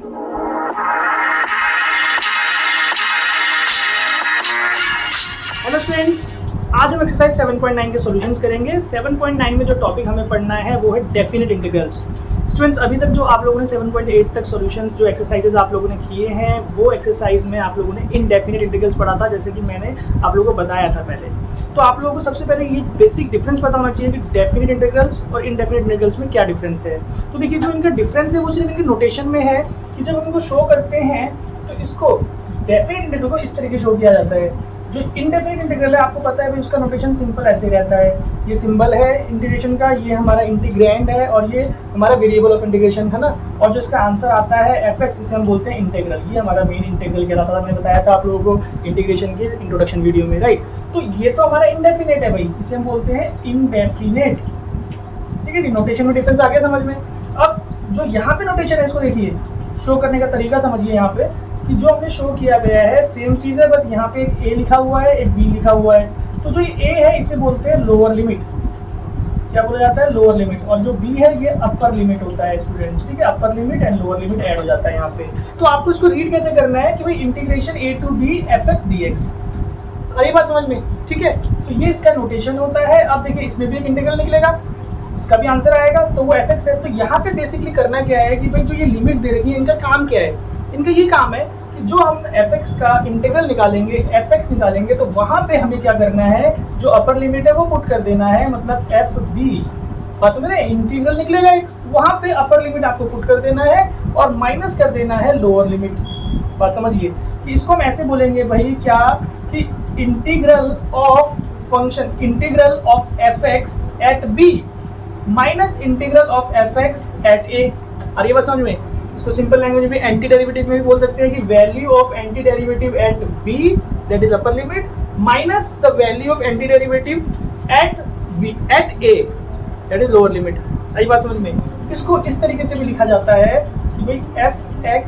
Hello students, आज हम exercise 7.9 के सॉल्यूशंस करेंगे। 7.9 में जो टॉपिक हमें पढ़ना है वो है डेफिनेट इंटीग्रल्स। स्टूडेंट्स, अभी तक जो आप लोगों ने 7.8 तक सॉल्यूशंस जो एक्सरसाइजेस आप लोगों ने किए हैं वो एक्सरसाइज में आप लोगों ने इनडेफिनेट इंटीग्रल्स पढ़ा था, जैसे कि मैंने आप लोगों को बताया था पहले। तो आप लोगों को सबसे पहले ये बेसिक डिफरेंस पता होना चाहिए कि डेफिनेट इंटीग्रल्स और इनडेफिनेट इंटीग्रल्स में क्या डिफरेंस है। तो देखिए, जो इनका डिफरेंस है वो सिर्फ इनके नोटेशन में है कि जब हम इनको शो करते हैं तो इसको डेफिनेट इंटीग्रल को इस तरीके शो किया जाता है। जो इनडेफिनेट इंटीग्रल है आपको पता है भाई, उसका नोटेशन सिंपल ऐसे रहता है। ये सिंबल है इंटीग्रेशन का, ये हमारा इंटीग्रैंड है और ये हमारा वेरिएबल ऑफ इंटीग्रेशन है ना। और जो इसका आंसर आता है fx, इसे हम बोलते हैं इंटीग्रल। ये हमारा मेन इंटीग्रल कहलाता था, मैंने बताया था आप लोगों को इंटीग्रेशन के इंट्रोडक्शन वीडियो में, राइट। तो ये तो हमारा इनडेफिनेट है भाई, इसे हम बोलते हैं इनडेफिनेट। ठीक है जी, नोटेशन में डिफरेंस आ गया समझ में। अब जो यहाँ पे नोटेशन है इसको देखिए, शो करने का तरीका समझिए। यहाँ पे कि जो हमने शो किया गया है सेम चीज है, बस यहाँ पे एक a लिखा हुआ है, एक b लिखा हुआ है। तो जो ये a है इसे बोलते हैं लोअर लिमिट। क्या बोला जाता है? Lower limit. और जो b है ये अपर लिमिट होता है स्टूडेंट्स। ठीक है, upper limit and lower limit add हो जाता है यहाँ पे। तो आपको इसको रीड कैसे करना है कि भाई integration a to b fx dx। अरे बात समझ में? ठीक है, तो ये इसका नोटेशन होता है। अब देखिए, इसमें भी एक इंटीग्रल निकलेगा, इसका भी आंसर आएगा, तो वो fx है। तो यहाँ पे बेसिकली करना क्या है कि भाई जो ये लिमिट्स दे रखी है इनका काम क्या है? इनका ये काम है कि जो हम fx का इंटीग्रल निकालेंगे, fx निकालेंगे, तो वहां पे हमें क्या करना है, जो अपर लिमिट है वो पुट कर देना है, मतलब fb। बात समझ रहे? इंटीग्रल निकलेगा एक, वहां पे अपर लिमिट आपको पुट कर देना है और माइनस कर देना है लोअर लिमिट। बात समझिए कि इसको हम ऐसे बोलेंगे भाई क्या कि integral of function, integral of fx at b minus integral of fx at a। और ये बात समझ में? इसको सिंपल लैंग्वेज में एंटी डेरिवेटिव में भी बोल सकते हैं कि value of anti derivative at b that is upper limit minus the value of anti derivative at b at a that is lower limit. आई बात समझ में? इसको इस तरीके से भी लिखा जाता है कि भाई fx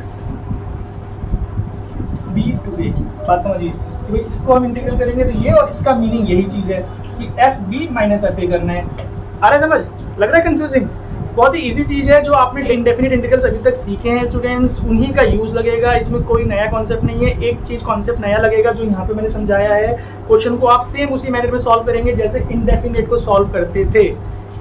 b to a। बात समझिए कि भाई इसको हम इंटीग्रल करेंगे तो ये, और इसका मीनिंग यही चीज है कि fb माइनस fa करना है। आ रहा है समझ? लग रहा है कंफ्यूजिंग? बहुत ही इजी चीज है। जो आपने इनडेफिनेट इंटीग्रल्स अभी तक सीखे हैं स्टूडेंट्स, उन्हीं का यूज लगेगा। इसमें कोई नया कॉन्सेप्ट नहीं है। एक चीज कॉन्सेप्ट नया लगेगा जो यहाँ पे मैंने समझाया है। क्वेश्चन को आप सेम उसी मैनर में सॉल्व करेंगे जैसे इनडेफिनेट को सॉल्व करते थे,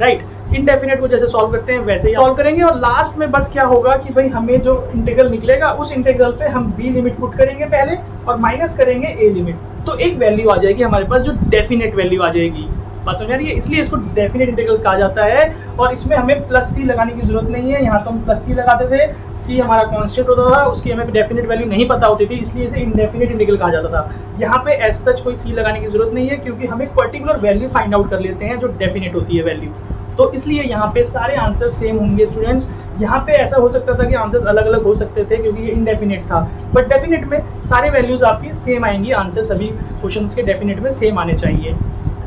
राइट। इंडेफिनेट को जैसे सॉल्व करते हैं वैसे ही सॉल्व करेंगे। और लास्ट में बस क्या होगा कि भाई हमें जो इंटीग्रल निकलेगा उस इंटीग्रल पे हम b लिमिट पुट करेंगे पहले और माइनस करेंगे a लिमिट, तो एक वैल्यू आ जाएगी हमारे पास जो डेफिनेट वैल्यू आ जाएगी। बात समझ आ रही है? इसलिए इसको डेफिनेट इंटीग्रल कहा जाता है। और इसमें हमें प्लस सी लगाने की जरूरत नहीं है। यहाँ तो हम प्लस सी लगाते थे, सी हमारा कांस्टेंट होता था, उसकी हमें डेफिनेट वैल्यू नहीं पता होती थी, इसलिए इसे इंडेफिनेट इंटीग्रल कहा जाता था। यहाँ पे एज सच कोई सी लगाने की जरूरत नहीं है, क्योंकि हम एक पर्टिकुलर वैल्यू फाइंड आउट कर लेते हैं जो डेफिनेट होती है वैल्यू। तो इसलिए यहाँ पे सारे आंसर सेम होंगे स्टूडेंट्स। यहाँ पे ऐसा हो सकता था कि आंसर्स अलग अलग हो सकते थे क्योंकि ये इनडेफिनेट था, बट डेफिनेट में सारे वैल्यूज आपकी सेम आएंगी। आंसर सभी क्वेश्चंस के डेफिनेट में सेम आने चाहिए,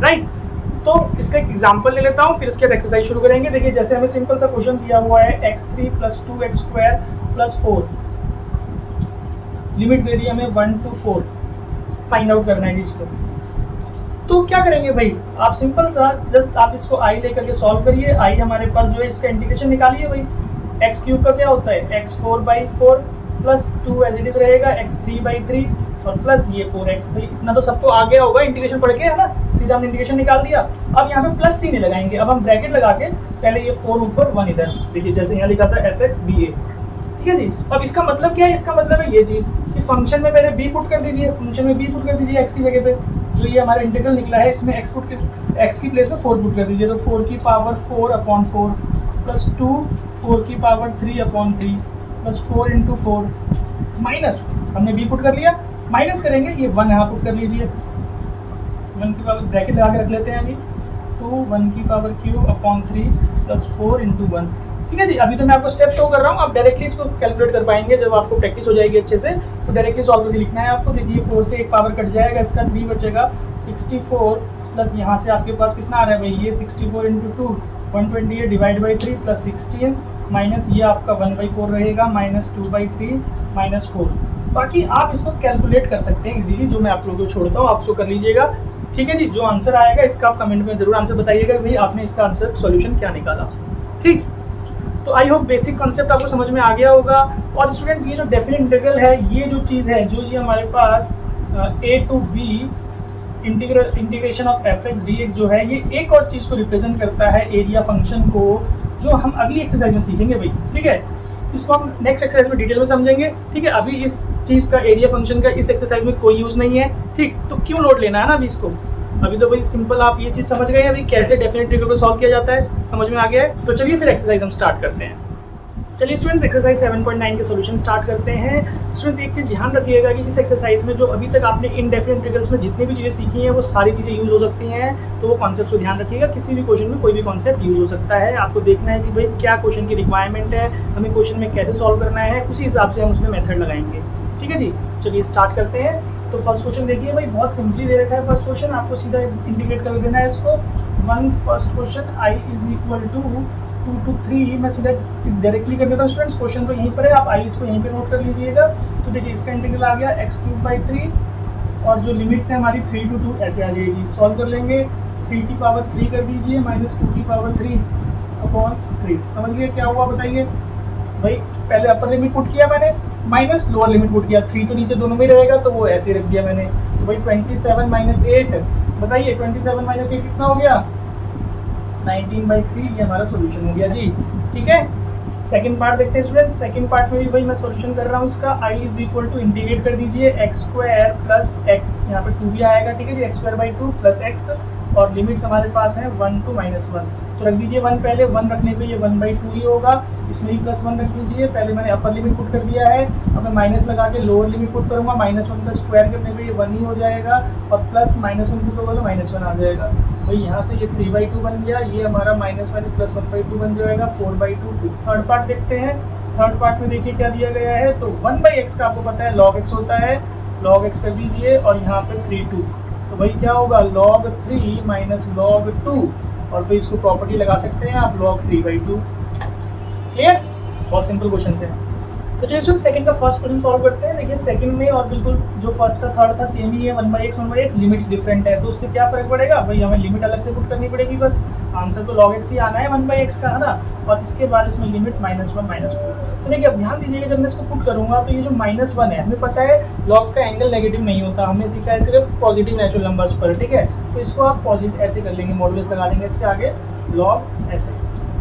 राइट। तो इसका एक एग्जांपल ले लेता हूँ, फिर इसके बाद एक्सरसाइज शुरू करेंगे। देखिए, जैसे हमें सिंपल सा क्वेश्चन दिया हुआ है x3 + 2x² + 4, लिमिट दे दी हमें 1 to 4, फाइंड आउट करना है इसको। तो क्या करेंगे भाई, आप सिंपल सा जस्ट आप इसको i लेकर के सॉल्व करिए। i हमारे पास जो है इसका इंटीग्रेशन निकालिए भाई। x³ का क्या होता है? x4/4 + 2 एज इट इज रहेगा, x3/3 और प्लस ये 4x। भाई इतना तो सबको आ गया होगा इंटीग्रेशन पढ़ के, है ना। सीधा हमने इंटीग्रेशन निकाल दिया। अब यहाँ पे प्लस सी नहीं लगाएंगे, अब हम ब्रैकेट लगा के पहले ये 4 ऊपर 1 इधर। देखिए जैसे यहाँ लिखा था fx ba, ठीक है जी। अब इसका मतलब क्या है? इसका मतलब है ये चीज कि फंक्शन में पहले b पुट कर दीजिए, फंक्शन में b पुट कर दीजिए x की जगह पे। जो ये हमारा इंटीग्रल निकला है इसमें x की प्लेस में 4 पुट कर दीजिए, तो 4⁴/4 प्लस 2 4⁵3/3 प्लस 4 × 4 माइनस हमने b पुट कर लिया, माइनस करेंगे ये 1 यहाँ पुट कर लीजिए। 1 की पावर ब्रैकेट लगा के रख लेते हैं अभी, 2 1³ प्लस 4 × 1। ठीक है जी। अभी तो मैं आपको स्टेप शो कर रहा हूँ, आप डायरेक्टली इसको कैलकुलेट कर पाएंगे जब आपको प्रैक्टिस हो जाएगी अच्छे से। तो डायरेक्टली सॉल्व करके लिखना है आपको। देखिए 4 से एक पावर कट जाएगा, इसका 3 बचेगा, 64 प्लस यहाँ से आपके पास कितना आ रहा है भाई, ये 64 × 2 128 डिवाइड बाई 3 प्लस 16 माइनस ये आपका 1/4 रहेगा, माइनस 2/3 माइनस 4। बाकी आप इसको कैलकुलेट कर सकते हैं इजीली, जो मैं आप लोगों को छोड़ता हूँ आप उसको कर लीजिएगा। ठीक है जी। जो आंसर आएगा इसका आप कमेंट में जरूर आंसर बताइएगा भाई आपने इसका आंसर सॉल्यूशन क्या निकाला। ठीक। तो आई होप बेसिक कॉन्सेप्ट आपको समझ में आ गया होगा। और स्टूडेंट्स ये जो डेफिनेट इंटीग्रल है, ये जो चीज़ है, जो ये हमारे पास a to b integration of F x D x जो है, ये एक और चीज़ को रिप्रेजेंट करता है, एरिया फंक्शन को, जो हम अगली एक्सरसाइज में सीखेंगे भाई। ठीक है, इसको हम नेक्स्ट एक्सरसाइज में डिटेल में समझेंगे। ठीक है, अभी इस चीज़ का, एरिया फंक्शन का इस एक्सरसाइज में कोई यूज़ नहीं है। ठीक, तो क्यों लोड लेना है ना अभी इसको। अभी तो भाई सिंपल आप ये चीज़ समझ गए हैं, अभी कैसे डेफिनेट इंटीग्रल को सॉल्व किया जाता है समझ में आ गया है। तो चलिए फिर एक्सरसाइज हम स्टार्ट करते हैं। चलिए स्टूडेंट्स, एक्सरसाइज 7.9 के सॉल्यूशन स्टार्ट करते हैं। स्टूडेंट्स एक चीज़ ध्यान रखिएगा कि इस एक्सरसाइज में जो अभी तक आपने इनडेफिनेट इंटीग्रल्स में जितनी भी चीज़ें सीखी हैं, वो सारी चीज़ें यूज़ हो सकती हैं। तो वो कॉन्सेप्ट को ध्यान रखिएगा, किसी भी क्वेश्चन में कोई भी कॉन्सेप्ट यूज़ हो सकता है। आपको देखना है कि भाई क्या क्वेश्चन की रिक्वायरमेंट है, हमें क्वेश्चन में कैसे सॉल्व करना है, उसी हिसाब से हम उसमें मेथड लगाएंगे। ठीक है जी, चलिए स्टार्ट करते हैं। तो फर्स्ट क्वेश्चन देखिए भाई, बहुत सिंपली दे रखा है फर्स्ट क्वेश्चन, आपको सीधा इंटीग्रेट कर देना है इसको। First question i is equal to 2 to 3, मैं सीधा डायरेक्टली कर देता हूँ स्टूडेंट्स। क्वेश्चन तो यहीं पर है, आप i इसको यहीं पे नोट कर लीजिएगा। तो देखिए इसका इंटीग्रल आ गया x³ और जो लिमिट्स है हमारी 3 to 2 ऐसे आ जाएगी। सॉल्व कर लेंगे, 3 की पावर 3 कर दीजिए माइनस 2 की पावर 3 अपॉन 3। समझिए क्या हुआ बताइए भाई। पहले अपर लिमिट पुट किया मैंने, माइनस लोअर लिमिट पुट किया, 3 तो नीचे दोनों में रहेगा तो वो ऐसे रख दिया मैंने। तो भाई 27 माइनस 8, बताइए 27 माइनस 8 कितना हो गया, 19/3। ये हमारा सोल्यूशन हो गया जी। ठीक है, सेकंड पार्ट देखते हैं स्टूडेंट्स। सेकंड पार्ट में भी भाई मैं सोल्यूशन कर रहा हूँ इसका। i is equal to integrate कर दीजिए x² प्लस x, यहाँ पे 2 भी आएगा। ठीक है जी, x² प्लस x और लिमिट्स हमारे पास है 1 to -1। तो रख दीजिए 1 पहले, 1 रखने पे ये 1/2 ही होगा। इसमें ही +1 रख दीजिए। पहले मैंने अपर लिमिट पुट कर दिया है, अब मैं माइनस लगा के लोअर लिमिट पुट करूँगा। -1 का स्क्वायर करने पे ये 1 ही हो जाएगा और प्लस -1 पुट होगा तो -1 आ जाएगा। भाई यहाँ से ये 3/2 बन गया, ये हमारा -1 प्लस 1/2 बन जाएगा 4/2। थर्ड पार्ट देखते हैं। थर्ड पार्ट में देखिए क्या दिया गया है। तो 1/x का आपको पता है log x होता है, log x कर दीजिए और यहाँ पे 3/2। तो भाई क्या होगा, log 3 माइनस log 2 और फिर इसको प्रॉपर्टी लगा सकते हैं आप, log 3/2। क्लियर, बहुत सिंपल क्वेश्चन है। तो चलिए सेकंड का फर्स्ट क्वेश्चन सॉल्व करते हैं। देखिए सेकंड में और बिल्कुल जो फर्स्ट का थर्ड था सेम ही है, 1/x लिमिट्स डिफरेंट है। तो उससे क्या फर्क पड़ेगा भाई, हमें लिमिट अलग से पुट करनी पड़ेगी बस। आंसर तो log x ही आना है 1/x का, है ना। और इसके बाद इसमें लिमिट -1 -4। तो देखिए अब ध्यान दीजिएगा, जब मैं इसको पुट करूंगा तो ये जो -1 है, हमें पता है log का एंगल नेगेटिव नहीं होता, हमने सीखा है सिर्फ पॉजिटिव नेचुरल नंबर्स पर। ठीक है, तो इसको आप पॉजिटिव ऐसे कर लेंगे, मॉडुलस लगा देंगे इसके आगे, log ऐसे।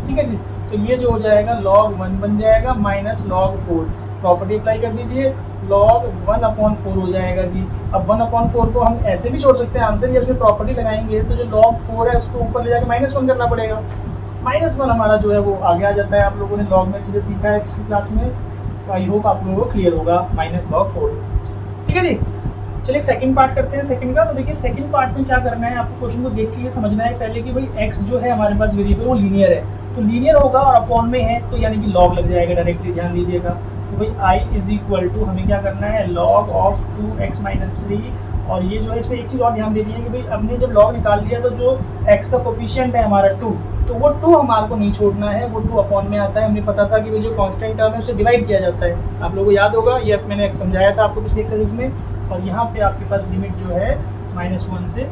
ठीक है जी, तो ये जो हो जाएगा log 1 बन जाएगा माइनस log 4। प्रॉपर्टी अप्लाई कर दीजिए, log 1/4 हो जाएगा जी। अब 1/4 को हम ऐसे भी छोड़ सकते हैं आंसर, या इसमें प्रॉपर्टी लगाएंगे तो जो log 4 है उसको ऊपर ले जाकर -1 करना पड़ेगा। -1 हमारा जो है वो आगे आ जाता है। आप लोगों ने log में चीज़ें सीखा है पिछली क्लास में, तो आई होप आप लोगों को क्लियर होगा, -log 4। ठीक है जी, चलिए सेकंड पार्ट करते हैं सेकंड का। तो देखिए सेकंड पार्ट में क्या करना है, आपको क्वेश्चन को देख के ये समझना है पहले कि भाई x जो है हमारे पास वेरिएबल वो लीनियर है। तो लीनियर होगा और अपॉन में है तो यानी कि log लग जाएगा डायरेक्टली, ध्यान दीजिएगा। तो भाई i इज इक्वल टू हमें क्या करना है, log ऑफ 2x - 3। और ये जो है इसमें एक चीज़ और ध्यान दे दी है कि भाई हमने जब log निकाल लिया तो जो x का कोफिशिएंट है हमारा 2, तो वो 2 हमारे को नहीं छोड़ना है, वो 2 अपॉन में आता है। हमें पता था कि वो जो कांस्टेंट टर्म है उसे डिवाइड किया जाता है, आप लोगों को याद होगा, ये मैंने समझाया था आपको पिछले एक्सरसाइज में। और यहाँ पे आपके पास लिमिट जो है -1 से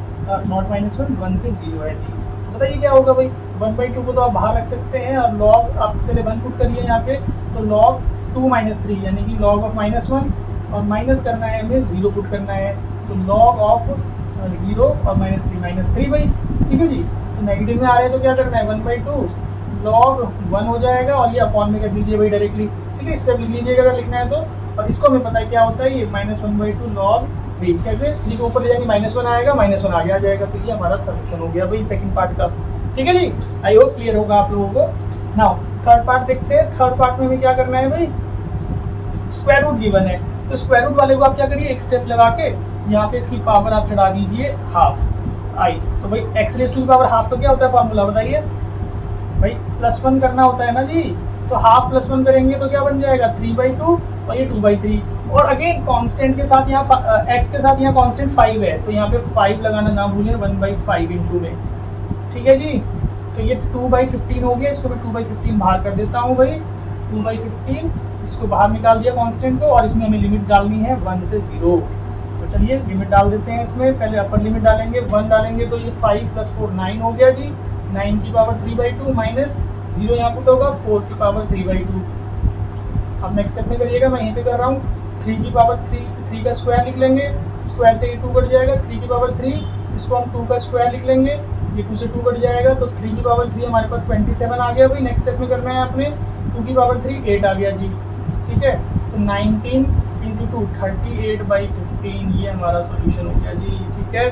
नॉट -1 1 से 0 है जी। बताइए क्या होगा भाई, 1/2 को तो आप बाहर रख सकते हैं और log आप पहले 1 पुट करिए यहाँ पे, तो log 2 - 3 यानी कि log ऑफ -1 और माइनस करना है हमें 0 पुट करना है, तो log ऑफ 0 और -3 भाई। ठीक है जी, तो नेगेटिव में आ रहे हैं तो क्या करना है, 1/2 log 1 हो जाएगा और ये अपॉन में कर दीजिए भाई डायरेक्टली। ठीक है, स्टेप लिख लीजिएगा अगर लिखना है तो। और इसको हमें पता है क्या होता है, ये -1/2 log 3 कैसे जी को ऊपर ले जाएंगे, -1 आएगा, -1 आगे आ जाएगा। तो ये हमारा सोल्यूशन हो गया भाई सेकंड पार्ट का। ठीक है जी, आई होप क्लियर होगा आप लोगों को। नाउ थर्ड पार्ट देखते हैं। थर्ड पार्ट में हमें क्या करना है भाई, स्क्वायर रूट गिवन है, तो स्क्वायर रूट वाले को आप क्या करिए, एक स्टेप लगा के यहाँ पे इसकी पावर आप चढ़ा दीजिए हाफ i। तो भाई x⁻² का क्या होता है फार्मूला बताइए भाई, +1 करना होता है ना जी। तो हाफ +1 करेंगे तो क्या बन जाएगा, 3/2 और ये 2/3। और अगेन कांस्टेंट के साथ यहाँ x के साथ यहाँ कांस्टेंट 5 है, तो यहाँ पे 5 लगाना ना भूलें, 1/5 इंटू में। ठीक है जी, तो ये 2/15 हो गया, इसको मैं 2/15 बाहर कर देता हूँ भाई, 2/15 इसको बाहर निकाल दिया कांस्टेंट को। और इसमें हमें लिमिट डालनी है 1 से 0। तो चलिए लिमिट डाल देते हैं इसमें, पहले अपर लिमिट डालेंगे 1 डालेंगे तो ये 5 + 4 9 हो गया जी। 9 की पावर 3/2 माइनस जीरो यहाँ पुट होगा, 4 की पावर 3/2। अब नेक्स्ट स्टेप में करिएगा, मैं यहीं पे कर रहा हूँ, 3 की पावर 3 का स्क्वायर लिख लेंगे, स्क्वायर से ये 2 कट जाएगा, 3 की पावर 3, इसको हम 2 का स्क्वायर लिख लेंगे, ये 2 से 2 कट जाएगा, तो 3 की पावर 3 हमारे पास 27 आ गया भाई। नेक्स्ट स्टेप में करना है आपने, 2 की पावर 3 8 आ गया जी, ठीक है। तो 19 इंटू 2 38/15, ये हमारा सोल्यूशन हो गया जी, ठीक है।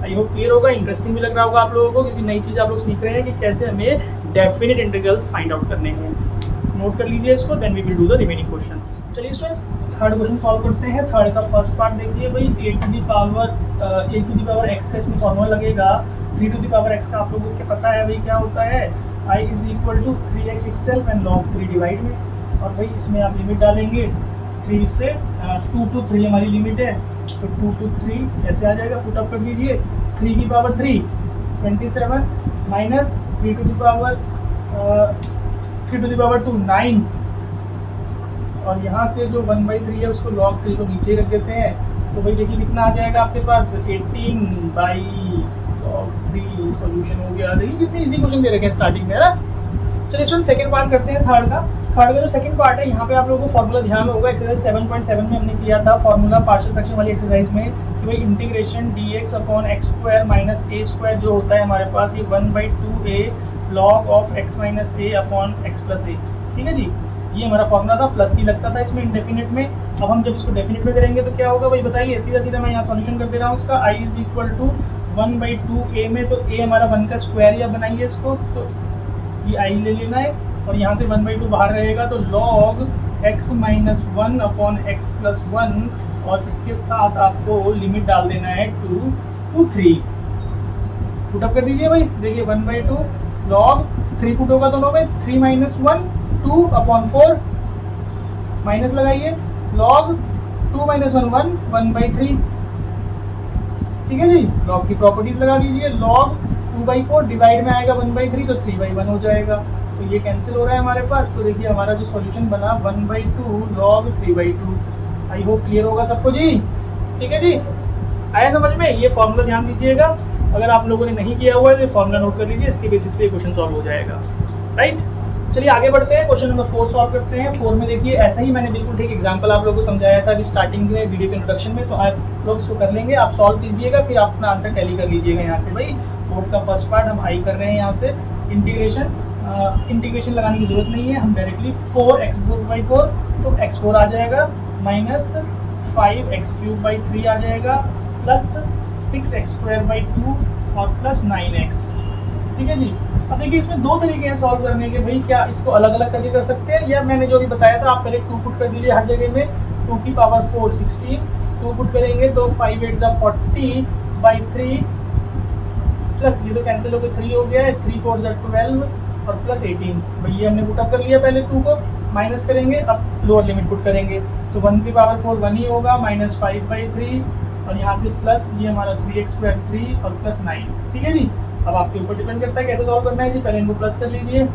आई होप क्लियर होगा, इंटरेस्टिंग भी लग रहा होगा आप लोगों को, क्योंकि नई चीज़ आप लोग सीख रहे हैं कि कैसे हमें डेफिनेट इंटीग्रल्स फाइंड आउट करने हैं। नोट कर लीजिए इसको, then we will do the remaining questions. चलिए स्टूडेंट्स, थर्ड क्वेश्चन सॉल्व करते हैं। थर्ड का फर्स्ट पार्ट देखिए भाई, a to the power x का इसमें फॉर्मूला लगेगा। 3 टू दी पावर x का आप लोगों को पता है भाई क्या होता है, i is equal to 3x itself and log 3 divide में, और भाई इसमें आप लिमिट डालेंगे 3 से 2 to 3 हमारी लिमिट है, तो 2 to 3 ऐसे आ जाएगा। पुट अप कर दीजिए, 3 की power 3 27 minus 3 to the power 2 9, और यहाँ से जो 1/3 है उसको log 3 को नीचे रख देते हैं, तो भाई देखिए कितना आ जाएगा आपके पास, 18/log 3 सॉल्यूशन हो गया। देखिए कितनी इजी क्वेश्चन दे रखे हैं स्टार्टिंग में, है ना। चलिए इसमें सेकंड पार्ट करते हैं थर्ड का जो सेकंड पार्ट है, यहाँ पे आप लोगों को फॉर्मूला ध्यान होगा, एक्सरसाइज 7.7 में हमने किया था फॉर्मूला पार्शियल फ्रैक्शन वाली एक्सरसाइज में, कि भाई इंटीग्रेशन dx/x² माइनस a² जो होता है हमारे पास, ये 1/2a log of x minus a upon x plus a, ठीक है जी। ये हमारा फॉर्मूला था, प्लस सी लगता था इसमें इंडेफिनिट में। अब हम जब इसको डेफिनिट में करेंगे तो क्या होगा भाई बताइए, सीधा सीधा मैं यहाँ सॉल्यूशन कर दे रहा हूँ इसका। i is equal to 1/2a में, तो a हमारा 1 का स्क्वायर, या बनाइए इसको, तो ये i ले लेना है, और यहाँ से 1/2 बाहर रहेगा, तो log x minus 1 upon x plus 1, और इसके साथ आपको लिमिट डाल देना है 2 to 3। पुट अप कर दीजिए भाई, देखिए 1/2 log 3 पुट होगा दोनों में, 3 माइनस 1 2 अपॉन 4, माइनस लगाइए, log 2 माइनस 1 1/3, ठीक है जी। log की प्रॉपर्टीज लगा दीजिए, log 2/4 डिवाइड में आएगा 1/3, तो 3/1 हो जाएगा, तो ये कैंसिल हो रहा है हमारे पास। तो देखिए हमारा जो सॉल्यूशन बना 1/2 log 3/2। आई होप क्लियर होगा सबको जी, ठीक है जी, आया समझ में। ये फॉर्मूला ध्यान दीजिएगा, अगर आप लोगों ने नहीं किया हुआ है तो ये फॉर्मूला नोट कर लीजिए, इसके बेसिस पे क्वेश्चन सॉल्व हो जाएगा, राइट। चलिए आगे बढ़ते हैं, क्वेश्चन नंबर 4 सॉल्व करते हैं। 4 में देखिए ऐसा ही मैंने बिल्कुल ठीक एग्जांपल आप लोगों को समझाया था अभी स्टार्टिंग में वीडियो के इंट्रोडक्शन में, तो आप लोग इसको कर लेंगे, आप सॉल्व कीजिएगा, फिर आप अपना आंसर टैली कर लीजिएगा यहाँ से। भाई 4 का फर्स्ट पार्ट हम आई कर रहे हैं यहाँ से, इंटीग्रेशन लगाने की जरूरत नहीं है, हम डायरेक्टली 4x/4, तो x4 आ जाएगा, माइनस 5x³ आ जाएगा, प्लस 6x²/2 और प्लस 9x, ठीक है जी। अब देखिए इसमें दो तरीके हैं सॉल्व करने के भाई, क्या इसको अलग अलग करके कर सकते हैं, या मैंने जो भी बताया था आप पहले 2 पुट कर दीजिए हर जगह में, 2 की पावर 4 16, 2 पुट करेंगे तो 5 8 40/3, प्लस ये तो कैंसिल होकर 3 हो गया है, 3 4 12 और प्लस 18। भाई ये हमने पुट अप कर लिया पहले 2 को, माइनस करेंगे, अब लोअर लिमिट पुट करेंगे, तो 1 की पावर 4 1 ही होगा, माइनस 5/3, और यहाँ से प्लस ये हमारा 3x² 3 और प्लस 9, ठीक है जी। अब आपके ऊपर डिपेंड करता है कैसे सॉल्व करना है जी। पहले इनको प्लस कर लीजिए,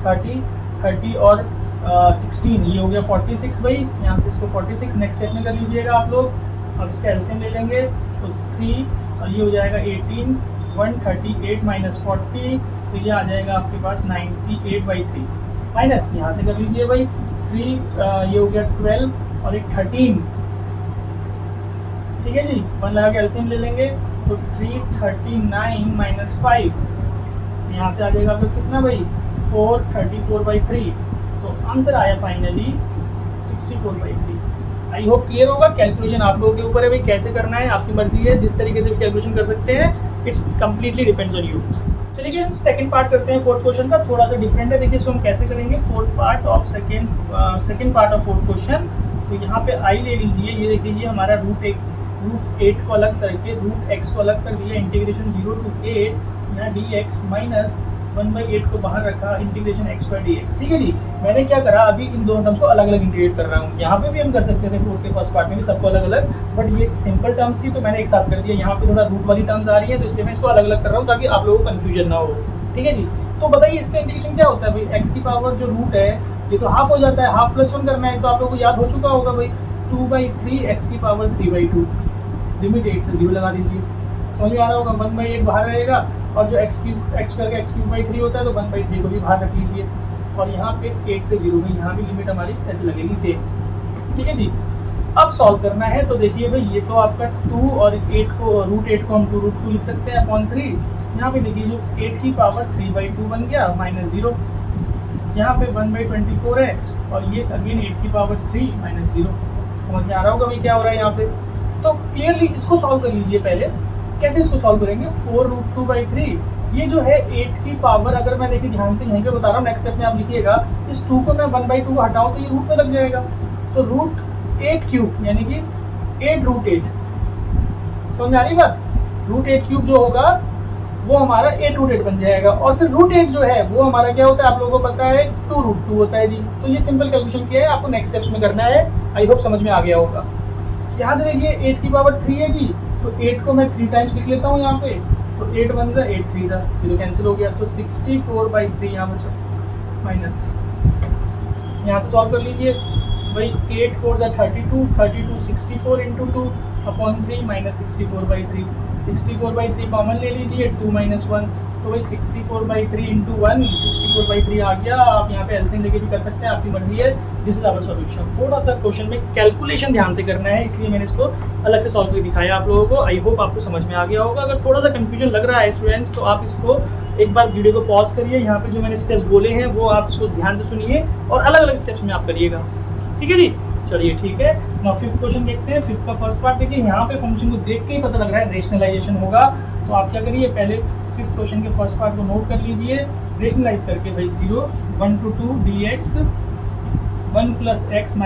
30 और 16, ये हो गया 46 भाई, यहाँ से इसको 46 नेक्स्ट स्टेप में कर लीजिएगा आप लोग। अब इसका एलसीएम ले लेंगे तो 3, और ये हो जाएगा 18, 138 माइनस 40, तो ये आ जाएगा आपके पास 98/3, माइनस यहाँ से कर लीजिए भाई 3, ये हो गया 12 और एक 13, ठीक है जी। 1 लगा के एलसीएम ले लेंगे तो 339 माइनस 5, यहाँ से आ जाएगा आपका कितना भाई 434/3, तो आंसर आया फाइनली 64/3। आई होप क्लियर होगा। कैलकुलेशन आप लोगों के ऊपर है भाई, कैसे करना है आपकी मर्जी है, जिस तरीके से भी कैलकुलेशन कर सकते हैं, it's completely depends on you. चलिए सेकंड पार्ट करते हैं फोर्थ क्वेश्चन का, थोड़ा सा डिफरेंट है, देखिए इसको हम कैसे करेंगे। Second part of fourth question, तो यहाँ पे आई ले लीजिए, ये देखिए ये हमारा रूट 8 को अलग करके रूट x को अलग कर दिया, इंटीग्रेशन 0 to 8 यहाँ dx माइनस 1/8 को बाहर रखा, इंटीग्रेशन x/dx, ठीक है जी। मैंने क्या करा, अभी इन दोनों टर्म्स को अलग अलग इंटीग्रेट कर रहा हूँ। यहाँ पे भी हम कर सकते थे 4 के फर्स्ट पार्ट में भी सबको अलग अलग, बट ये सिंपल टर्म्स थी तो मैंने एक साथ कर दिया। यहाँ पे थोड़ा रूट वाली टर्म्स आ रही है तो इसलिए मैं इसको अलग अलग कर रहा हूँ ताकि आप लोगों को कन्फ्यूजन ना हो, ठीक है जी। तो बताइए इसका इंटीग्रेशन क्या होता है भाई, x की पावर जो रूट है ये तो हाफ हो जाता है, हाफ प्लस 1 करना है, तो आप लोगों को याद हो चुका होगा भाई 2/3 x की पावर 3/2, लिमिट 8 से 0 लगा दीजिए, समझ में आ रहा होगा, 1/8 बाहर रहेगा और जो x स्क्वायर का x³ होता है तो 1/3 को भी बाहर रख लीजिए। और यहाँ पे 8 से 0 में यहाँ भी लिमिट हमारी ऐसे लगेगी सेम। ठीक है जी। अब सॉल्व करना है तो देखिए भाई ये तो आपका 2 और 8 को √8 को हम 2√2 लिख सकते हैं अपॉन 3। यहाँ पे देखिए जो 8 की पावर 3/2 बन गया माइनस 0। यहाँ पे 1/24 है और ये अगेन 8 की पावर 3 माइनस 0। समझ में आ रहा होगा भाई क्या हो रहा है यहाँ पे। तो क्लियरली इसको सॉल्व कर लीजिए पहले। कैसे इसको सॉल्व करेंगे, 4√2/3 ये जो है 8 की पावर, अगर मैं देखिए ध्यान से यहीं पे बता रहा हूँ, नेक्स्ट स्टेप में आप लिखिएगा, इस 2 को मैं 1/2 को हटाऊँ तो ये रूट में लग जाएगा, तो √8³ यानी कि 8√8। समझ में आ रही बात। √8³ जो होगा वो हमारा 8√8 बन जाएगा और फिर √8 जो है वो हमारा क्या होता है आप लोगों को पता है 2√2 होता है जी। तो ये सिंपल कैलकुलेशन किया है, आपको नेक्स्ट स्टेप्स में करना है। आई होप समझ में आ गया होगा। यहाँ से देखिए 8 की पावर 3 है जी, तो 8 को मैं 3 टाइम्स लिख लेता हूँ यहाँ पे, तो 8 1 जा 8 3 जा, ये तो कैंसिल हो गया, तो 64/3 यहाँ बचा माइनस। यहाँ से सॉल्व कर लीजिए भाई, 8 4 जा 32 64 इंटू 2 अपॉन 3 माइनस 64/3। 64/3 कॉमन ले लीजिए, 2 - 1 तो भाई 64/3 इंटू 1 64/3 आ गया। आप यहाँ पे एलसीएम लेके भी कर सकते हैं, आपकी मर्जी है। This is our solution. थोड़ा सा क्वेश्चन में कैलकुलेशन ध्यान से करना है, इसलिए मैंने इसको अलग से सॉल्व करके दिखाया आप लोगों को। आई होप आपको समझ में आ गया होगा। अगर थोड़ा सा कंफ्यूजन लग रहा है स्टूडेंट्स तो आप इसको एक बार वीडियो को पॉज करिए, यहाँ पे जो मैंने स्टेप्स बोले हैं वो आप इसको ध्यान से सुनिए और अलग अलग स्टेप्स में आप करिएगा। ठीक है जी, चलिए ठीक है। नाउ फिफ्थ क्वेश्चन देखते हैं। फिफ्थ का फर्स्ट पार्ट देखिए, यहाँ पे फंक्शन को देख के ही पता लग रहा है रेशनलाइजेशन होगा। तो आप क्या करिए, पहले फिफ्थ क्वेश्चन के फर्स्ट पार्ट को नोट कर लीजिए, रेशनलाइज करके भाई 0 1 to 2 dx 1 + x -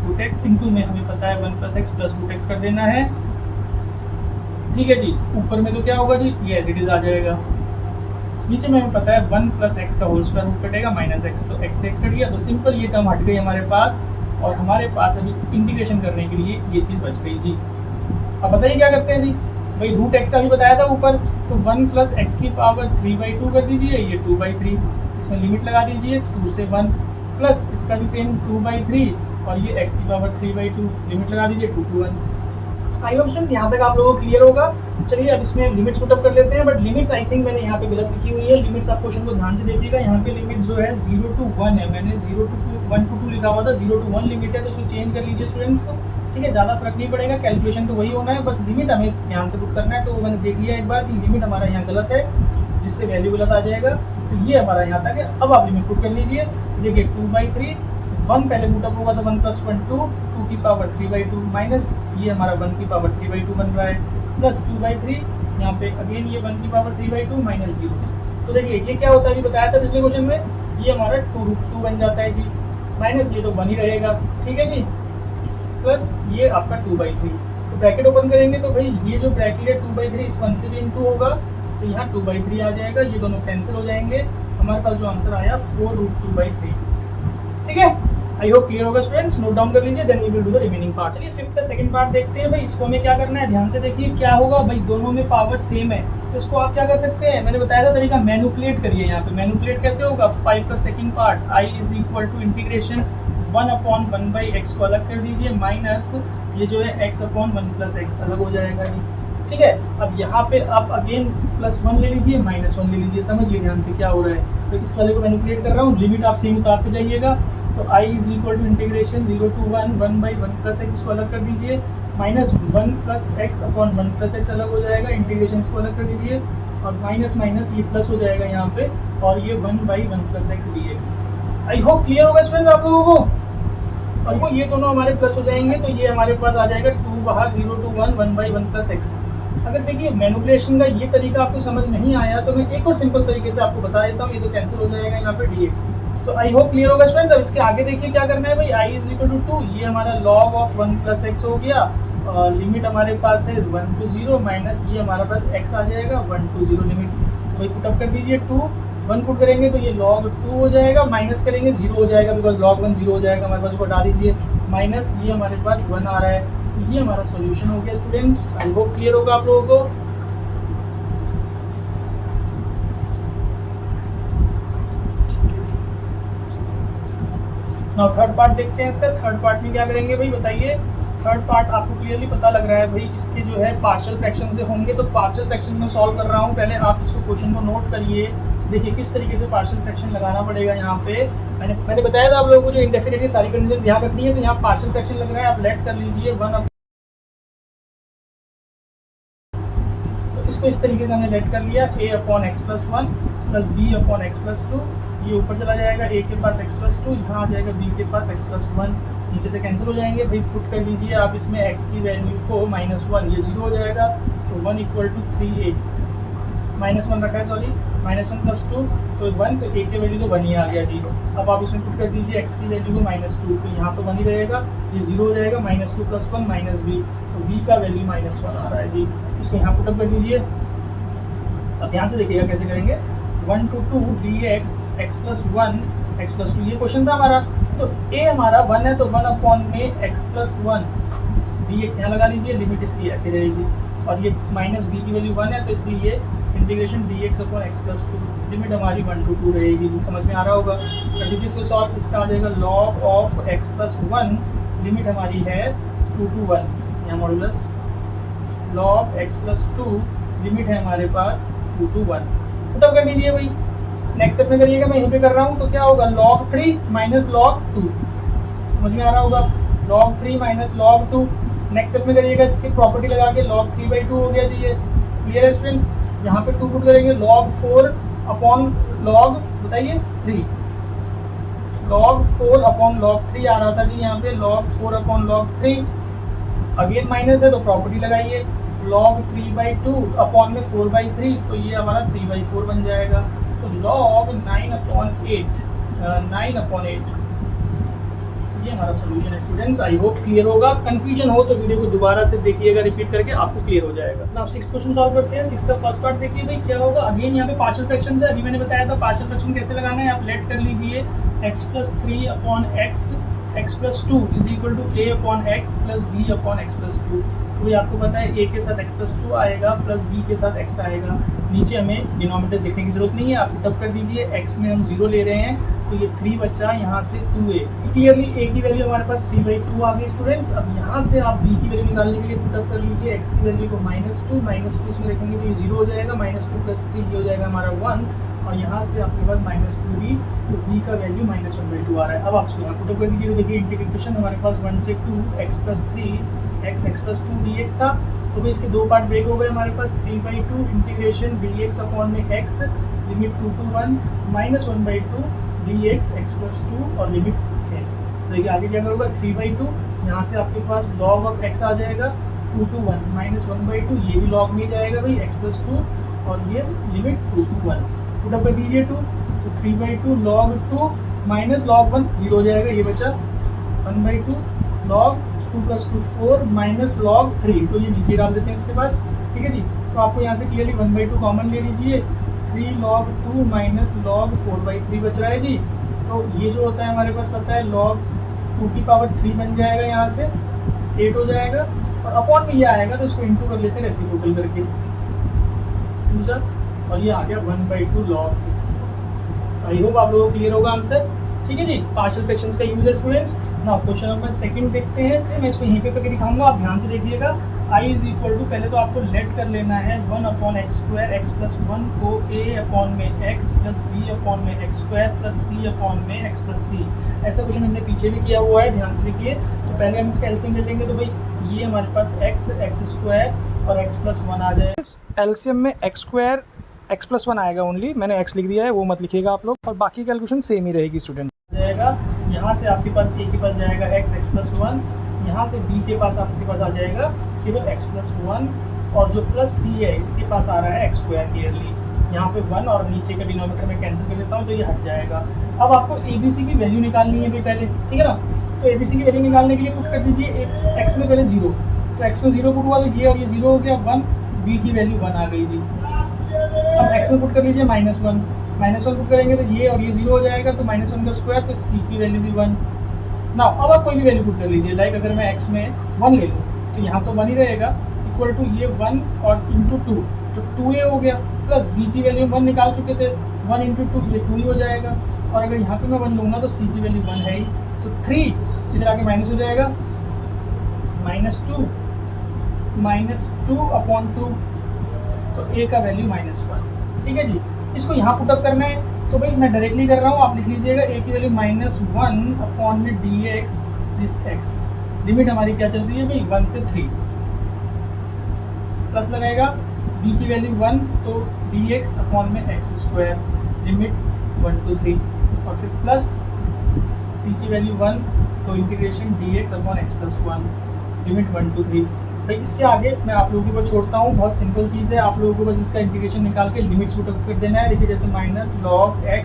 √x into में हमें पता है 1 + x + √x कर देना है। ठीक है जी। ऊपर में तो क्या होगा जी, ये एज इट इज आ जाएगा। नीचे में हमें पता है 1 + x का होल स्क्वायर रूट कटेगा -x, तो x से x कट गया, तो सिंपल ये टर्म हट गई हमारे पास और हमारे पास अभी इंटीग्रेशन करने के लिए ये चीज़ बच गई जी। अब बताइए क्या करते हैं जी, भाई √x का भी बताया था ऊपर, तो 1 + x की पावर 3/2 कर दीजिए, ये 2/3, इसमें लिमिट लगा दीजिए 2 से 1 प्लस इसका भी सेम 2/3 और ये x की पावर 3/2 लिमिट लगा दीजिए 2 to 1। आई होप स्टूडेंट्स यहाँ तक आप लोगों को क्लियर होगा। चलिए अब इसमें लिमिट्स पुटअप कर लेते हैं, बट लिमिट्स आई थिंक मैंने यहाँ पे गलत लिखी हुई है। लिमिट्स आप क्वेश्चन को ध्यान से देखिएगा, यहाँ पे लिमिट जो है 0 to 1 है, मैंने 1 to 2 लिखा हुआ था, 0 to 1 लिमिट है, तो उसको चेंज कर लीजिए स्टूडेंट्स। ठीक है, ज़्यादा फर्क नहीं पड़ेगा, कैलकुलेशन तो वही होना है, बस लिमिट हमें ध्यान से पुट करना है। तो मैंने देख लिया एक बार कि लिमिट हमारा यहाँ गलत है, जिससे वैल्यू गलत आ जाएगा, तो ये हमारा यहाँ तक है। अब आप लिमिट पुट कर लीजिए, देखिए 2/3, 1 पहले पुटअप होगा तो 1 + 1 2, 2 की पावर 3/2 माइनस ये हमारा 1 की पावर 3/2 बन रहा है, प्लस 2/3, यहाँ पे अगेन ये 1 की पावर 3/2 माइनस 0। तो देखिए ये क्या होता है, अभी बताया था पिछले क्वेश्चन में, ये हमारा 2√2 बन जाता है जी, माइनस ये तो 1 ही रहेगा। ठीक है जी, प्लस ये आपका 2/3, तो ब्रैकेट ओपन करेंगे तो भाई ये जो ब्रैकेट है 2/3 इस 1 से भी इंटू होगा, तो यहाँ 2/3 आ जाएगा, ये दोनों कैंसिल हो जाएंगे, हमारे पास जो आंसर आया 4√2/3। ठीक है, आई होप क्लियर होगा स्टूडेंट्स, नोट डाउन कर लीजिए, then we will do the remaining part. चलिए फिफ्थ का सेकंड पार्ट देखते हैं। भाई इसको हमें क्या करना है, ध्यान से देखिए क्या होगा, भाई दोनों में पावर सेम है, तो इसको आप क्या कर सकते हैं, मैंने बताया था तरीका, मैनिपुलेट करिए। यहाँ पे मैनिपुलेट कैसे होगा, 5 का second part i = integration 1/1/x को अलग कर दीजिए, माइनस ये जो है x/1 + x अलग हो जाएगा जी। ठीक है, अब यहाँ पे आप अगेन +1 ले लीजिए, -1 ले लीजिए, समझिए ध्यान से क्या हो रहा है। तो इस वाले को मैनिपुलेट कर रहा हूँ, लिमिट आप सेम उतारते जाइएगा, तो i = इंटीग्रेशन 0 to 1 1/1 + x इसको अलग कर दीजिए, -1 + x/1 + x अलग हो जाएगा, इंटीग्रेशन इसको अलग कर दीजिए और माइनस माइनस ये प्लस हो जाएगा यहाँ पे, और ये 1/1 + x dx। आई होप क्लियर होगा स्टूडेंट्स आप लोगों को। और वो ये दोनों हमारे प्लस हो जाएंगे, तो ये हमारे पास आ जाएगा 2 बाहर 0 to 1 1/1 + x। अगर देखिए मैनिपुलेशन का ये तरीका आपको समझ नहीं आया तो मैं एक और सिंपल तरीके से आपको बता देता हूँ, ये तो कैंसिल हो जाएगा यहाँ पे dx। तो आई होप क्लियर होगा स्टूडेंट्स। अब इसके आगे देखिए क्या करना है, भाई i = 2, ये हमारा log of 1 + x हो गया, लिमिट हमारे पास है 1 to 0 माइनस ये हमारे पास x आ जाएगा 1 to 0 लिमिट, तो भाई पुटअप कर दीजिए 2, 1 पुट करेंगे तो ये log 2 हो जाएगा, माइनस करेंगे 0 हो जाएगा, बिकॉज log 1 0 हो जाएगा हमारे पास, को हटा दीजिए, माइनस ये हमारे पास 1 आ रहा है, तो ये हमारा सॉल्यूशन हो गया स्टूडेंट्स। आई होप क्लियर होगा आप लोगों को। नाउ थर्ड पार्ट देखते हैं इसका। थर्ड पार्ट में क्या करेंगे भाई बताइए, थर्ड पार्ट आपको क्लियरली पता लग रहा है भाई, इसके जो है पार्शियल फ्रैक्शन से होंगे, तो पार्शियल फ्रैक्शन में सॉल्व कर रहा हूँ। पहले आप इसको क्वेश्चन को नोट करिए, देखिए किस तरीके से पार्शियल फ्रैक्शन लगाना पड़ेगा। यहाँ पे मैंने बताया था आप लोगों को जो इंडेफिनिट की सारी कंडीशन ध्यान रखनी है। तो यहाँ पार्शियल फ्रैक्शन लग रहा है, आप लेट कर लीजिए 1। तो इसको इस तरीके से हमने लेट कर लिया, a upon x plus 1 plus b upon x plus 2। ये ऊपर चला जाएगा, a के पास x प्लस 2, यहाँ आ जाएगा b के पास x प्लस 1, नीचे से कैंसिल हो जाएंगे भाई। पुट कर लीजिए आप इसमें x की वैल्यू को -1, ये 0 हो जाएगा। तो 1 इक्वल टू 3a, -1 रखा है सॉरी, -1 प्लस 2 तो 1, तो a की वैल्यू तो 1 ही आ गया जी। अब आप इसमें पुट कर दीजिए x की वैल्यू को -2, तो यहाँ तो 1 ही रहेगा, ये 0 हो जाएगा। -2 प्लस 1 -b, तो b का वैल्यू -1 आ रहा है जी। इसको यहाँ पुटअप कर दीजिए। अब ध्यान से देखिएगा कैसे करेंगे। 1 to 2 dx x plus 1 x plus 2, ये क्वेश्चन था हमारा। तो a हमारा 1 है, तो 1 अपॉन में x प्लस 1 dx यहाँ लगा लीजिए, लिमिट इसकी ऐसी रहेगी। और ये -b की वैल्यू 1 है, तो इसलिए ये integration dx upon x plus 2, limit हमारी 1 to 2 रहेगी जी। समझ में आ रहा होगा। कर दीजिए इसको सॉल्व, इसका आ जाएगा log of x plus 1, limit हमारी है 2 to 1, यहाँ modulus log x plus 2, limit है हमारे पास 2 to 1। पुटअप कर दीजिए भाई। नेक्स्ट स्टेप में करिएगा, मैं यहीं पे कर रहा हूँ। तो क्या होगा, log 3 माइनस log 2, समझ में आ रहा होगा। log 3 minus log 2, next step में करिएगा, इसकी प्रॉपर्टी लगा के log 3/2 हो गया जी। ये क्लियर है स्टूडेंट्स। यहाँ पे 2 पुट करेंगे, log 4 अपॉन log बताइए 3, log 4 अपॉन log 3 आ रहा था जी। यहाँ पे log 4 upon log 3, again minus है तो प्रॉपर्टी लगाइए, log 3/2 अपॉन में 4/3, तो ये हमारा 3/4 बन जाएगा। तो log 9/8, 9/8 ये हमारा सोल्यूशन है स्टूडेंट्स। आई होप क्लियर होगा। कंफ्यूजन हो तो वीडियो को दोबारा से देखिएगा, रिपीट करके आपको क्लियर हो जाएगा। ना आप 6 क्वेश्चन सॉल्व करते हैं। 6 का फर्स्ट पार्ट देखिए भाई, क्या होगा। अगेन यहाँ पे पार्शियल फ्रैक्शन है, अभी मैंने बताया था पार्शियल फ्रैक्शन कैसे लगाना है। आप लेट कर लीजिए x plus 3 upon x plus 2 is equal to a upon x plus b upon x plus 2। तो ये आपको पता है a के साथ x प्लस 2 आएगा, प्लस b के साथ x आएगा। नीचे हमें डिनोमिनेटर्स लिखने की जरूरत नहीं है, आप पुटअप कर दीजिए। x में हम 0 ले रहे हैं, तो ये 3 बचा, यहाँ से 2a। क्लियरली a की वैल्यू हमारे पास 3/2 आ गई स्टूडेंट्स। अब यहाँ से आप b की वैल्यू निकालने के लिए पुटअप कर लीजिए। x की वैल्यू को -2 इसमें रखेंगे तो ये 0 हो जाएगा, -2 प्लस 3 ये हो जाएगा हमारा 1, और यहाँ से आपके पास -2b, तो b का वैल्यू -1/2 आ रहा है। अब आप इसको यहाँ पुटअप कर दीजिए। तो देखिए इंटीग्रेशन हमारे पास 1 से 2 x plus 3 x plus 2 dx था। तो भाई इसके दो पार्ट ब्रेक हो गए हमारे पास। 3/2 इंटीग्रेशन dx अपॉन में x, limit 2 to 1 -1/2 dx x plus 2 और लिमिट सेम। तो देखिए आगे क्या करोगे, 3/2, यहाँ से आपके पास log ऑफ x आ जाएगा 2 to 1 -1/2, ये भी log में जाएगा भाई x प्लस 2, और ये लिमिट 2 to 1। पुटअप कर दीजिए 2, तो 3/2 log 2 माइनस log 1 0 हो जाएगा, ये बचा 1/2 log 2 प्लस 2 4 माइनस log 3, तो ये नीचे डाल देते हैं इसके पास। ठीक है जी। तो आपको यहाँ से क्लियरली 1/2 कॉमन ले लीजिए, 3 log 2 माइनस log 4/3 बच रहा है जी। तो ये जो होता है हमारे पास पता है log 2 की पावर 3 बन जाएगा, यहाँ से 8 हो जाएगा, और अपॉन में ये आएगा तो इसको इंटू कर लेते हैं रेसिप्रोकल करके, और ये आ गया 1/2 log 6। आई होप आप लोगों को क्लियर होगा आंसर। ठीक है जी। पार्शियल फ्रैक्शंस का यूज है स्टूडेंट्स। ना क्वेश्चन नंबर सेकंड देखते हैं। मैं इसको यहीं पे करके दिखाऊंगा, आप ध्यान से देखिएगा। I इज इक्वल टू, पहले तो आपको लेट कर लेना है 1/x² x प्लस 1 को a अपॉन में x प्लस b अपॉन में x² प्लस c अपॉन में x प्लस c। ऐसा क्वेश्चन हमने पीछे भी किया हुआ है, ध्यान से देखिए। तो पहले हम इसका एलसीएम ले लेंगे, तो भाई ये हमारे पास x² और x प्लस 1 आ जाएगा। एलसीएम में x² x प्लस 1 आएगा ओनली, मैंने x लिख दिया है, वो मत लिखिएगा आप लोग, और बाकी कैलकुलेशन सेम ही रहेगी स्टूडेंट। जाएगा यहाँ से आपके पास a के पास जाएगा x प्लस 1, यहाँ से b के पास आपके पास आ जाएगा केवल x प्लस 1, और जो प्लस c है इसके पास आ रहा है x² क्लियरली। यहाँ पे 1 और नीचे का डिनोमिनेटर में कैंसिल कर देता हूँ, तो ये हट जाएगा। अब आपको ABC की वैल्यू निकालनी है भाई पहले, ठीक है ना। तो ABC की वैल्यू निकालने के लिए पुट कर दीजिए x में पहले 0, तो x में 0 पुट हुआ, तो ये और ये 0 हो गया 1, b की वैल्यू 1 आ गई जी। अब x में पुट कर लीजिए -1 पुट करेंगे तो ये और ये 0 हो जाएगा, तो -1 का स्क्वायर, तो c की वैल्यू भी 1। ना अब आप कोई भी वैल्यू पुट कर लीजिए, लाइक अगर मैं x में 1 ले लूँ तो यहाँ तो 1 ही रहेगा, इक्वल टू ये 1 और इंटू 2, तो 2a हो गया, प्लस b की वैल्यू 1 निकाल चुके थे, 1 इंटू 2 ये 2 ही हो जाएगा, और अगर यहाँ पे मैं 1 लूँगा तो c की वैल्यू 1 है ही, तो 3 इधर आके माइनस हो जाएगा, -2 अपॉन 2, तो a का वैल्यू -1। ठीक है जी, इसको यहाँ पुटअप करना है, तो भाई मैं डायरेक्टली कर रहा हूँ, आप लिख लीजिएगा a की वैल्यू -1 अपॉन में dx दिस x। लिमिट हमारी क्या चल रही है भाई, 1 से 3, प्लस लगाएगा b की वैल्यू 1, तो dx अपॉन में x², लिमिट 1 to 3, और फिर प्लस c की वैल्यू 1, तो integration dx upon x+1, limit 1 to 3। भाई इसके आगे मैं आप लोगों को छोड़ता हूँ, बहुत सिंपल चीज़ है, आप लोगों को बस इसका इंटीग्रेशन निकाल के लिमिट्स पुट कर देना है। देखिए जैसे -log x,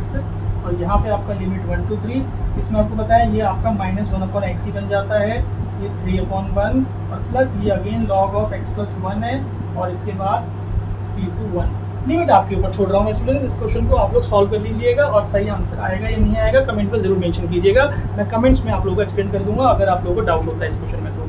और यहाँ पे आपका लिमिट 1 to 3, इसमें आपको पता है ये आपका -1/x ही बन जाता है, ये 3/1, और प्लस ये अगेन log ऑफ x+1 है, और इसके बाद 3 to 1। लिमिट आपके ऊपर छोड़ रहा हूँ मैं स्टूडेंट्स, इस क्वेश्चन को आप लोग सॉल्व कर लीजिएगा, और सही आंसर आएगा या नहीं आएगा कमेंट पर जरूर मेंशन कीजिएगा। मैं कमेंट्स में आप लोगों को एक्सप्लेन कर दूंगा अगर आप लोगों को डाउट होता है इस क्वेश्चन में तो।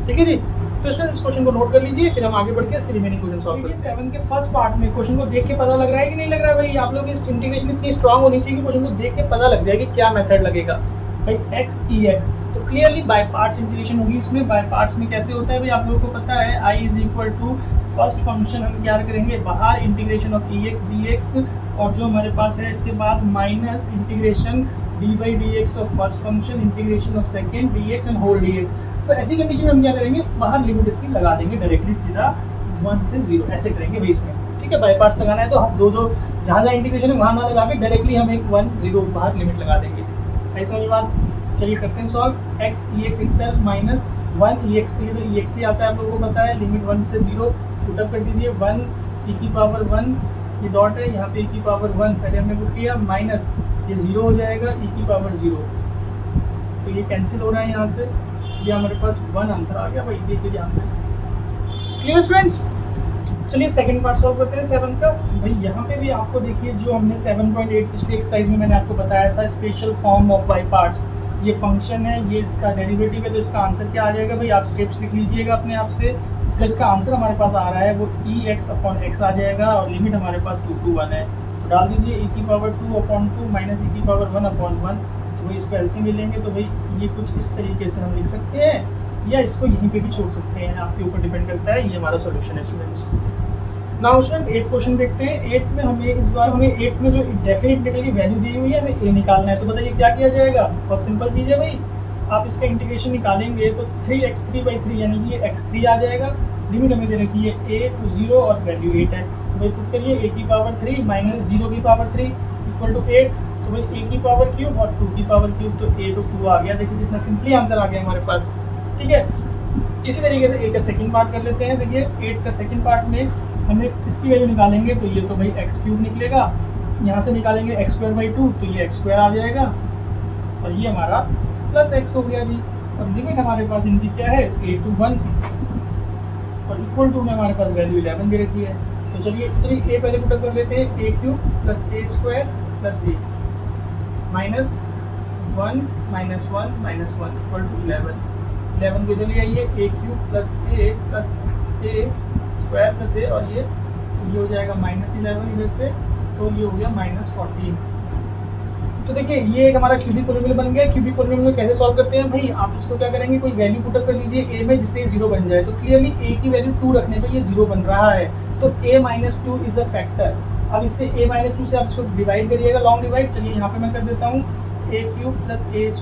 ठीक है जी, तो स्टूडेंट्स इस क्वेश्चन को नोट कर लीजिए, फिर हम आगे बढ़ के इसके रिमेनिंग क्वेश्चन सॉल्व करेंगे। 7 के फर्स्ट पार्ट में क्वेश्चन को देख के पता लग रहा है कि नहीं लग रहा है भाई, आप लोग इस इंटीग्रेशन इतनी स्ट्रांग होनी चाहिए कि क्वेश्चन को देख के पता लग जाए कि क्या मेथड लगेगा भाई। x ex, तो क्लियरली बाय पार्ट्स इंटीग्रेशन होगी इसमें। बाय पार्ट्स में कैसे होता है भाई, आप लोगों को पता है i = फर्स्ट फंक्शन हम क्या करेंगे बाहर, इंटीग्रेशन ऑफ ex dx, और जो हमारे पास है इसके बाद minus integration d/dx of first function, integration of second dx and whole dx। तो ऐसी कंडीशन में हम क्या करेंगे, बाहर लिमिट इसकी लगा देंगे डायरेक्टली, सीधा 1 से 0 ऐसे करेंगे भाई इसमें। ठीक है, बाय पार्ट्स लगाना है तो हम दो जहाँ जहाँ इंटीग्रेशन है वहाँ ना लगा के डायरेक्टली हम एक 1 0 बाहर लिमिट लगा देंगे। ऐसा वाली बात, चलिए करते हैं solve. x ex itself -1 ex, तो ये तो ex ही आता है आप लोगों को पता है, लिमिट 1 से 0 पुटअप कर दीजिए। 1 e की पावर 1, ये डॉट है यहाँ पे e की पावर 1, पहले हमने पुट किया, माइनस ये 0 हो जाएगा e की पावर 0, तो ये कैंसिल हो रहा है यहाँ से, ये हमारे पास 1 आंसर आ गया भाई। देखिए आंसर क्लियर स्टूडेंट्स। चलिए सेकंड पार्ट सॉल्व करते हैं 7 का। भाई यहाँ पे भी आपको देखिए जो हमने 7.8 पिछले एक्सरसाइज में मैंने आपको बताया था, special form of by parts, ये फंक्शन है, ये इसका डेरिवेटिव है, तो इसका आंसर क्या आ जाएगा भाई, आप स्टेप्स लिख लीजिएगा अपने आप से। इसलिए इसका आंसर हमारे पास आ रहा है वो ex/x आ जाएगा, और लिमिट हमारे पास 2 to 1 है, तो डाल दीजिए e की पावर 2/2 माइनस e की पावर 1/1, तो भाई इसको एलसीएम ले लेंगे, तो भाई ये कुछ इस तरीके से हम लिख सकते हैं, या इसको यहीं पे भी छोड़ सकते हैं, आपके ऊपर डिपेंड करता है। ये हमारा सॉल्यूशन है स्टूडेंट्स। नाउ स्टूडेंट्स 8 क्वेश्चन देखते हैं। 8 में हमें इस बार हमें 8 में जो डेफिनेट इंटीग्रल की वैल्यू दी हुई है हमें a निकालना है, तो बताइए क्या किया जाएगा। बहुत सिंपल चीज़ है भाई, आप इसका इंटीग्रेशन निकालेंगे तो 3x3/3 यानी कि ये x3 आ जाएगा। लिमिट हमें दे रखी है a to 0 और वैल्यू 8 है, तो भाई पुट करिए a की पावर 3 माइनस 0 की पावर 3 इक्वल टू 8, तो भाई a की पावर क्यूब और 2 की पावर क्यूब, तो a to 2 आ गया। देखिए कितना सिंपली आंसर आ गया हमारे पास। ठीक है, इसी तरीके से 8 का सेकंड पार्ट कर लेते हैं। देखिए 8 का सेकंड पार्ट में हमें इसकी वैल्यू निकालेंगे, तो ये तो भाई x³ निकलेगा, यहाँ से निकालेंगे x²/2, तो ये x² आ जाएगा, और ये हमारा प्लस x हो गया जी। और लिमिट हमारे पास इनकी क्या है, a to 1, और इक्वल टू में हमारे पास वैल्यू 11 दे रखी है। तो चलिए a पहले पुटअप कर लेते हैं, a³ + a² + a -1 equal to 11 को इधर ले आइए, a³ + a + a, और ये हो जाएगा -11 इधर से, तो ये हो गया -14। तो देखिए ये एक हमारा क्यूबिक पोलिनोमियल बन गया। क्यूबिक पोलिनोमियल कैसे सॉल्व करते हैं भाई, आप इसको क्या करेंगे, कोई वैल्यू पुटअप कर लीजिए a में जिससे 0 बन जाए, तो क्लियरली a की वैल्यू 2 रखने पे ये 0 बन रहा है, तो a - 2 इज अ फैक्टर। अब इससे a - 2 से आप इसको डिवाइड करिएगा, लॉन्ग डिवाइड। चलिए यहाँ पे मैं कर देता हूँ, a³ + a² +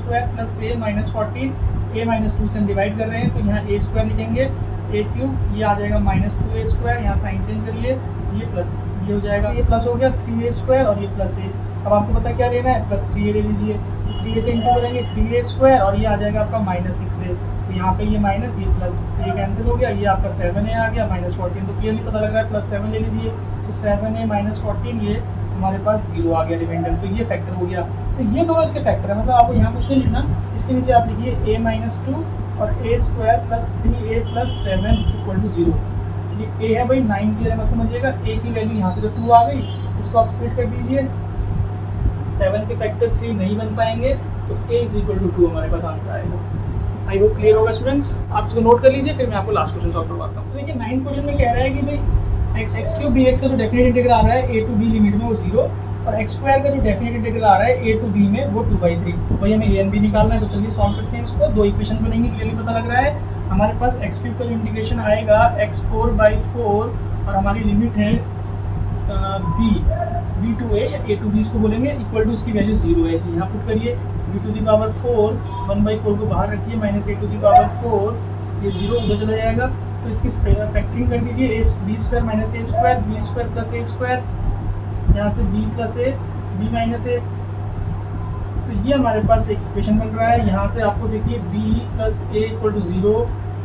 a -14, a - 2 से हम डिवाइड कर रहे हैं, तो यहाँ a² लिखेंगे, a³ ये आ जाएगा -2a², यहाँ साइन चेंज करिए, ये प्लस, ये हो जाएगा, ये प्लस हो गया 3a² और ये प्लस a। अब आपको पता क्या लेना है, +3a ले लीजिए, 3a से इंटू करेंगे 3a² और ये आ जाएगा आपका -6a, तो यहाँ पे ये माइनस, ये प्लस, ये कैंसिल हो गया, ये आपका 7a आ गया, -14, तो क्लियरली पता लग रहा है +7 ले लीजिए, तो 7a - 14 ये हमारे पास 0 आ गया रिमाइंडर, तो ये फैक्टर हो गया। तो ये दोनों इसके फैक्टर है, मतलब आपको यहाँ कुछ नहीं लिखना, इसके नीचे आप लिखिए a - 2 और a² + 3a + 7 इक्वल टू 0। ये a है भाई 9 की तरह मत समझिएगा, a की वैल्यू यहाँ से तो 2 आ गई, इसको आप स्प्लिट कर दीजिए, 7 के फैक्टर 3 नहीं बन पाएंगे, तो a = 2 हमारे पास आंसर आएगा। आई होप क्लियर होगा स्टूडेंट्स, आप इसको नोट कर लीजिए, फिर मैं आपको लास्ट क्वेश्चन सॉल्व करवाता हूँ। तो देखिए 9th क्वेश्चन में कह रहा है कि भाई x³ bx का जो डेफिनेट इंटीग्रल आ रहा है a to b लिमिट में वो 0, और x² का जो डेफिनेट इंटीग्रल आ रहा है a to b में वो 2/3। तो भाई हमें a and b निकालना है, तो चलिए सॉल्व करते हैं इसको। दो इक्वेशन बनेंगी, क्लियरली पता लग रहा है। हमारे पास एक्स क्यूब का इंटीग्रेशन आएगा x4/4 और हमारी लिमिट है b टू a या a टू b इसको बोलेंगे, इक्वल टू इसकी वैल्यू 0 है जी। यहाँ पुट करिए b टू दी पावर 4, 1/4 को बाहर रखिए, minus a to the power 4, ये 0 उधर चला जाएगा। तो इसकी फैक्टरिंग कर दीजिए, b square minus a square, b square plus a square, यहाँ से b plus a, b minus a। तो ये हमारे पास एक इक्वेशन बन रहा है। यहाँ से आपको देखिए b plus a equal to 0,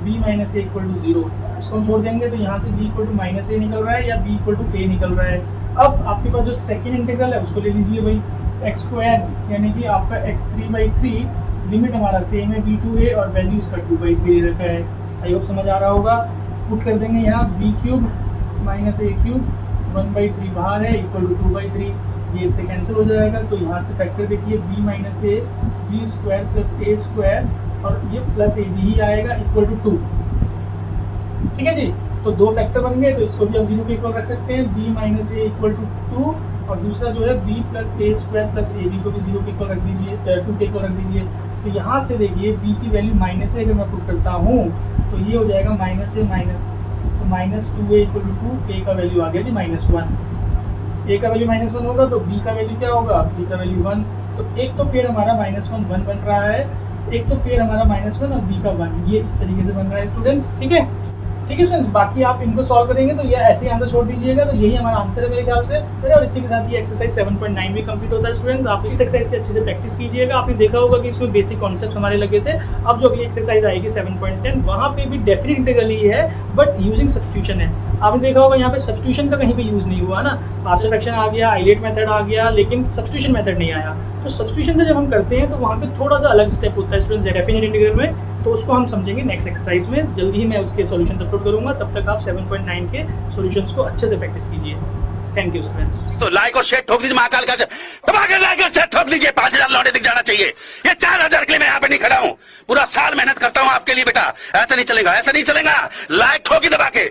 b minus a equal to 0, इसको हम छोड़ देंगे तो यहाँ से b equal to minus a निकल रहा है या b इक्वल टू a निकल रहा है। अब आपके पास जो सेकेंड इंटीग्रल है उसको ले लीजिए भाई, एक्स स्क्वायर यानी कि आपका x3/3, लिमिट हमारा सेम है b टू a और वैल्यू इसका 2/3 रखा है। आई होप समझ आ रहा होगा। पुट कर देंगे यहाँ b cube minus a cube, 1/3 बाहर है, इक्वल टू 2/3, ये इससे कैंसिल हो जाएगा। तो यहाँ से फैक्टर देखिए b minus a, b square plus a square और ये प्लस a भी आएगा, इक्वल टू 2। ठीक है जी, तो दो फैक्टर बन गए, तो इसको भी आप 0 के इक्वल रख सकते हैं, b minus a equal to 2 और दूसरा जो है b plus a square plus a b को भी 0 के इक्वल रख दीजिए, 2 के इक्वल रख दीजिए। तो यहाँ से देखिए b की वैल्यू माइनस a अगर मैं पुट करता हूँ तो ये हो जाएगा माइनस a माइनस, तो minus 2a equal to 2, a का वैल्यू आ गया जी -1। a का वैल्यू -1 होगा तो b का वैल्यू क्या होगा, b का वैल्यू 1। तो एक तो पेड़ हमारा -1 1 बन रहा है, एक तो पेड़ हमारा -1 और b का 1, ये इस तरीके से बन रहा है स्टूडेंट्स। ठीक है, ठीक है स्टूडेंट्स, बाकी आप इनको सॉल्व करेंगे तो ये ऐसे ही आंसर छोड़ दीजिएगा। तो यही हमारा आंसर है मेरे ख्याल से। और इसी के साथ ये एक्सरसाइज 7.9 भी कंप्लीट होता है स्टूडेंट्स। आप इस एक्सरसाइज की अच्छे से प्रैक्टिस कीजिएगा। आपने देखा होगा कि इसमें बेसिक कॉन्सेप्ट हमारे लगे थे। अब जो अगली एक्सरसाइज आएगी 7.10, वहाँ पे भी डेफिनेट इंटीग्रल ही है बट यूजिंग सब्स्टिट्यूशन है। आपने देखा होगा यहाँ पे सब्स्टिट्यूशन का कहीं पे यूज नहीं हुआ ना, पार्शियल फ्रैक्शन आ गया, आइलेट मेथड आ गया, लेकिन सब्स्टिट्यूशन मेथड नहीं आया। तो सब्स्टिट्यूशन से जब हम करते हैं तो वहाँ पे थोड़ा सा अलग स्टेप होता है स्टूडेंट्स डेफिनेट इंटीग्रल में, तो उसको हम समझेंगे नेक्स्ट एक्सरसाइज में। जल्दी ही मैं उसके सॉल्यूशन अपलोड करूंगा, तब तक आप 7.9 के सॉल्यूशंस को अच्छे से प्रैक्टिस कीजिए। Thank you students. तो लाइक और शेयर ठोक दीजिए, महाकाल का लाइक और शेयर ठोक लीजिए, 5000 लौटे दिख जाना चाहिए। ये 4000 के लिए मैं यहाँ पे नहीं खड़ा हूँ, पूरा साल मेहनत करता हूँ आपके लिए बेटा। ऐसा नहीं चलेगा, ऐसा नहीं चलेगा, लाइक ठोकी दबा के।